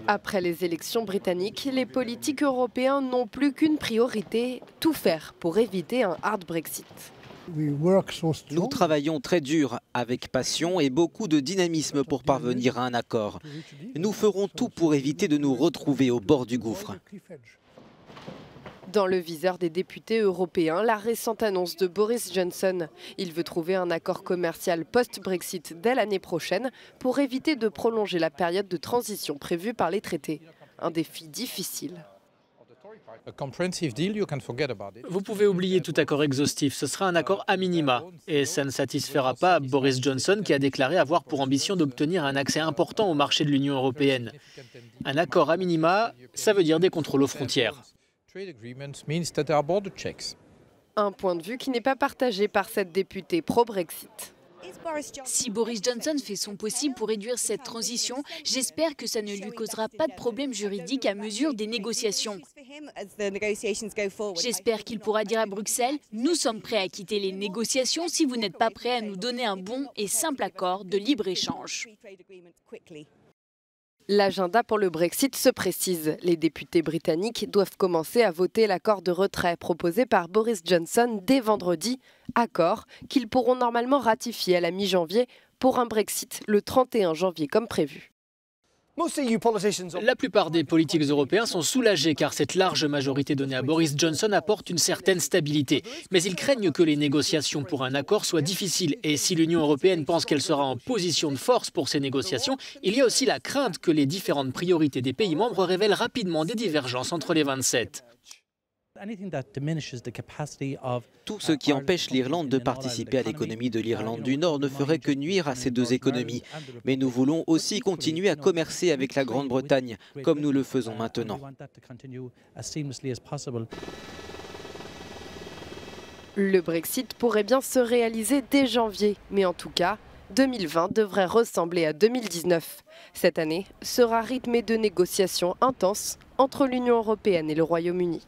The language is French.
Après les élections britanniques, les politiques européens n'ont plus qu'une priorité, tout faire pour éviter un hard Brexit. Nous travaillons très dur, avec passion et beaucoup de dynamisme pour parvenir à un accord. Nous ferons tout pour éviter de nous retrouver au bord du gouffre. Dans le viseur des députés européens, la récente annonce de Boris Johnson. Il veut trouver un accord commercial post-Brexit dès l'année prochaine pour éviter de prolonger la période de transition prévue par les traités. Un défi difficile. Vous pouvez oublier tout accord exhaustif, ce sera un accord à minima. Et ça ne satisfera pas Boris Johnson qui a déclaré avoir pour ambition d'obtenir un accès important au marché de l'Union européenne. Un accord à minima, ça veut dire des contrôles aux frontières. Un point de vue qui n'est pas partagé par cette députée pro-Brexit. Si Boris Johnson fait son possible pour réduire cette transition, j'espère que ça ne lui causera pas de problème juridique à mesure des négociations. J'espère qu'il pourra dire à Bruxelles « Nous sommes prêts à quitter les négociations si vous n'êtes pas prêts à nous donner un bon et simple accord de libre-échange ». L'agenda pour le Brexit se précise. Les députés britanniques doivent commencer à voter l'accord de retrait proposé par Boris Johnson dès vendredi, accord qu'ils pourront normalement ratifier à la mi-janvier pour un Brexit le 31 janvier comme prévu. La plupart des politiques européens sont soulagés car cette large majorité donnée à Boris Johnson apporte une certaine stabilité. Mais ils craignent que les négociations pour un accord soient difficiles. Et si l'Union européenne pense qu'elle sera en position de force pour ces négociations, il y a aussi la crainte que les différentes priorités des pays membres révèlent rapidement des divergences entre les 27. Tout ce qui empêche l'Irlande de participer à l'économie de l'Irlande du Nord ne ferait que nuire à ces deux économies. Mais nous voulons aussi continuer à commercer avec la Grande-Bretagne, comme nous le faisons maintenant. Le Brexit pourrait bien se réaliser dès janvier, mais en tout cas, 2020 devrait ressembler à 2019. Cette année sera rythmée de négociations intenses entre l'Union européenne et le Royaume-Uni.